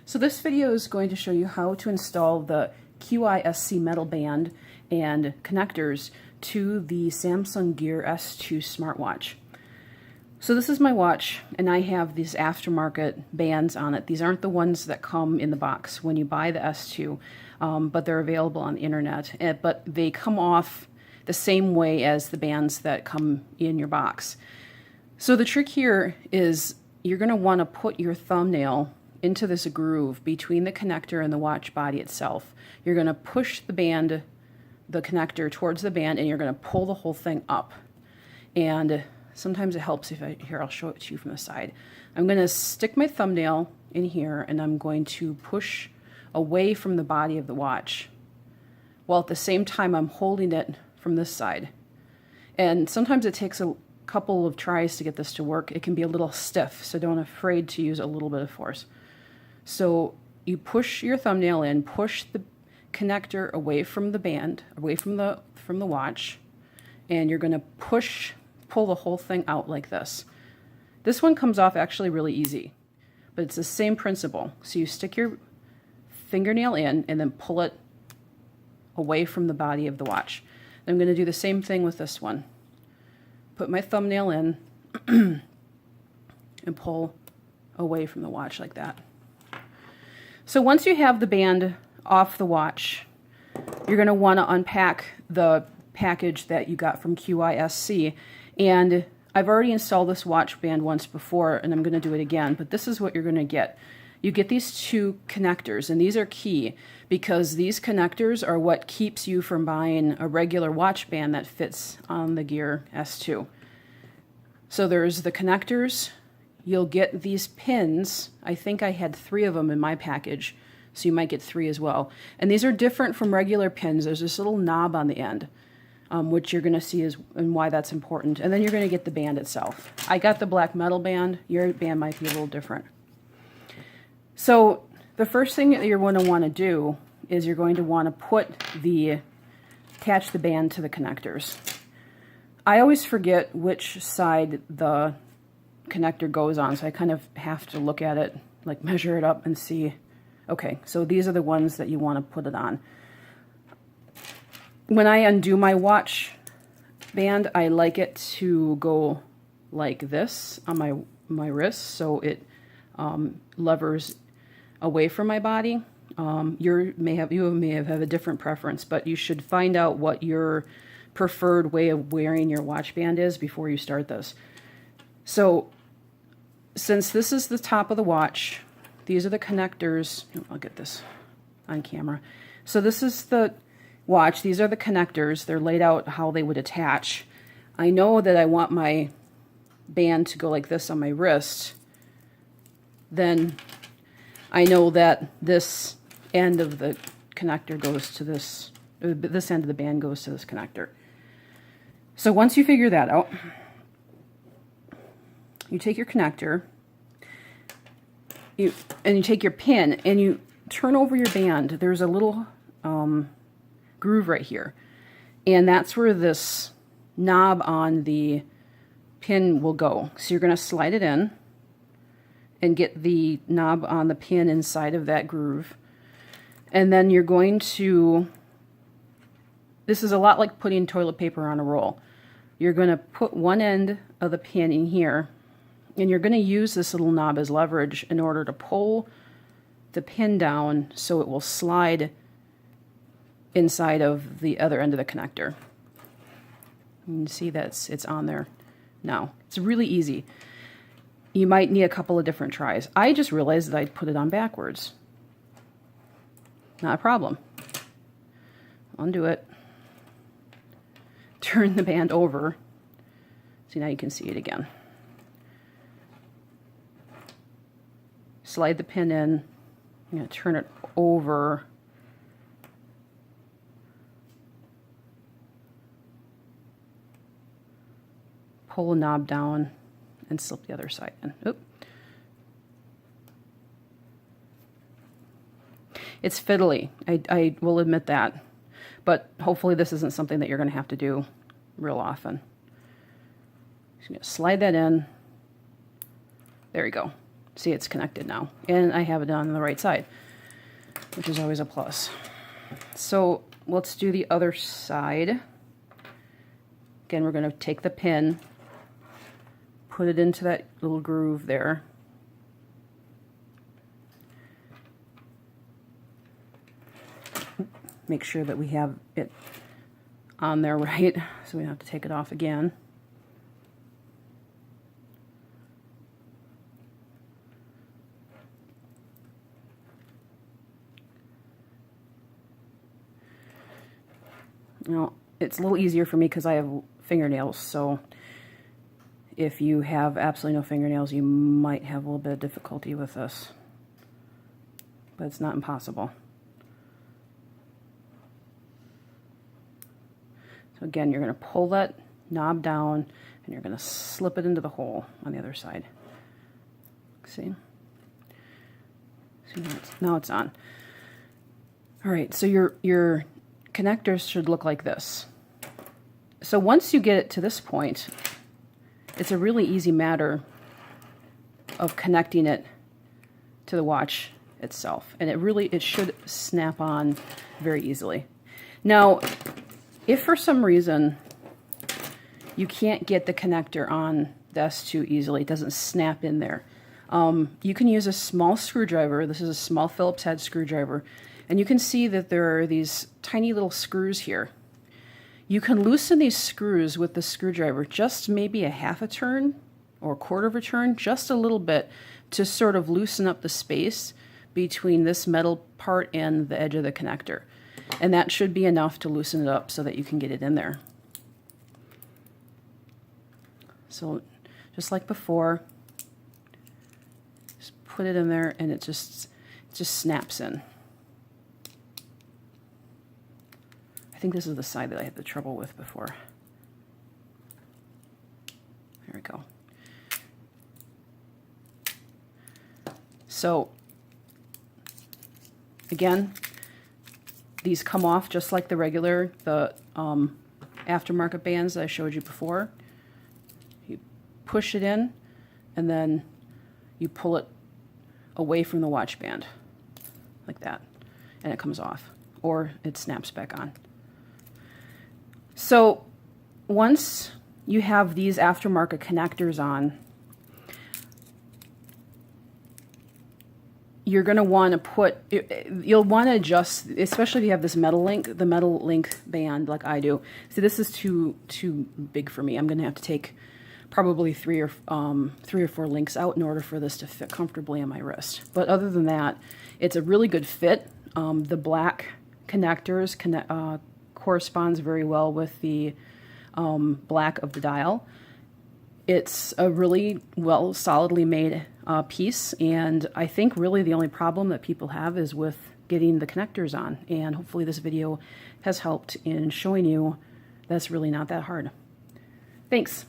So this video is going to show you how to install the QISC metal band and connectors to the Samsung Gear S2 smartwatch. So this is my watch, and I have these aftermarket bands on it. These aren't the ones that come in the box when you buy the S2, but they're available on the internet. But they come off the same way as the bands that come in your box. So the trick here is you're going to want to put your thumbnail into this groove between the connector and the watch body itself. You're going to push the band, the connector towards the band, and you're going to pull the whole thing up. And sometimes it helps if here, I'll show it to you from the side. I'm going to stick my thumbnail in here, and I'm going to push away from the body of the watch, while at the same time I'm holding it from this side. And sometimes it takes a couple of tries to get this to work. It can be a little stiff, so don't be afraid to use a little bit of force. So you push your thumbnail in, push the connector away from the band, away from the watch, and you're going to pull the whole thing out like this. This one comes off actually really easy, but it's the same principle. So you stick your fingernail in and then pull it away from the body of the watch. I'm going to do the same thing with this one. Put my thumbnail in and pull away from the watch like that. So once you have the band off the watch, you're going to want to unpack the package that you got from QISC. And I've already installed this watch band once before, and I'm going to do it again, but this is what you're going to get. You get these two connectors, and these are key because these connectors are what keeps you from buying a regular watch band that fits on the Gear S2. So there's the connectors. You'll get these pins. I think I had 3 of them in my package, so you might get 3 as well. And these are different from regular pins. There's this little knob on the end, which you're going to see and why that's important. And then you're going to get the band itself. I got the black metal band. Your band might be a little different. So the first thing that you're going to want to do is you're going to want to attach the band to the connectors. I always forget which side the connector goes on, so I kind of have to look at it, like measure it up and see, okay, so these are the ones that you want to put it on. When I undo my watch band, I like it to go like this on my wrist, so it levers away from my body. You may have a different preference, but you should find out what your preferred way of wearing your watch band is before you start this. So since this is the top of the watch, these are the connectors. I'll get this on camera. So this is the watch. These are the connectors. They're laid out how they would attach. I know that I want my band to go like this on my wrist. Then I know that this end of the connector goes to this end of the band goes to this connector. So once you figure that out, you take your connector, you take your pin, and you turn over your band. There's a little groove right here, and that's where this knob on the pin will go. So you're going to slide it in and get the knob on the pin inside of that groove. And then you're going to, this is a lot like putting toilet paper on a roll. You're going to put one end of the pin in here, and you're going to use this little knob as leverage in order to pull the pin down so it will slide inside of the other end of the connector. You can see that it's on there now. It's really easy. You might need a couple of different tries. I just realized that I'd put it on backwards. Not a problem. Undo it. Turn the band over. See, now you can see it again. Slide the pin in. I'm going to turn it over. Pull the knob down and slip the other side in. Oop. It's fiddly, I will admit that, but hopefully this isn't something that you're going to have to do real often. Just going to slide that in. There you go. See, it's connected now, and I have it on the right side, which is always a plus. So let's do the other side. Again, we're going to take the pin, put it into that little groove there. Make sure that we have it on there right, so we don't have to take it off again. Now, it's a little easier for me because I have fingernails, so if you have absolutely no fingernails, you might have a little bit of difficulty with this, but it's not impossible. So again, you're going to pull that knob down and you're going to slip it into the hole on the other side. See? See, now it's on. All right, so your connectors should look like this. So once you get it to this point, it's a really easy matter of connecting it to the watch itself, and it should snap on very easily. Now, if for some reason you can't get the connector on the S2 easily, it doesn't snap in there, you can use a small screwdriver. This is a small Phillips head screwdriver, and you can see that there are these tiny little screws here. You can loosen these screws with the screwdriver just maybe a half a turn or a quarter of a turn, just a little bit, to sort of loosen up the space between this metal part and the edge of the connector. And that should be enough to loosen it up so that you can get it in there. So just like before, just put it in there and it just snaps in. I think this is the side that I had the trouble with before. There we go. So again, these come off just like the regular, the aftermarket bands that I showed you before. You push it in, and then you pull it away from the watch band, like that, and it comes off, or it snaps back on. So once you have these aftermarket connectors on, you're going to want to you'll want to adjust, especially if you have this metal link, the metal link band like I do. See, this is too big for me. I'm going to have to take probably three or four links out in order for this to fit comfortably on my wrist. But other than that, it's a really good fit. The black connectors corresponds very well with the black of the dial. It's a really well solidly made piece, and I think really the only problem that people have is with getting the connectors on, and hopefully this video has helped in showing you that's really not that hard. Thanks.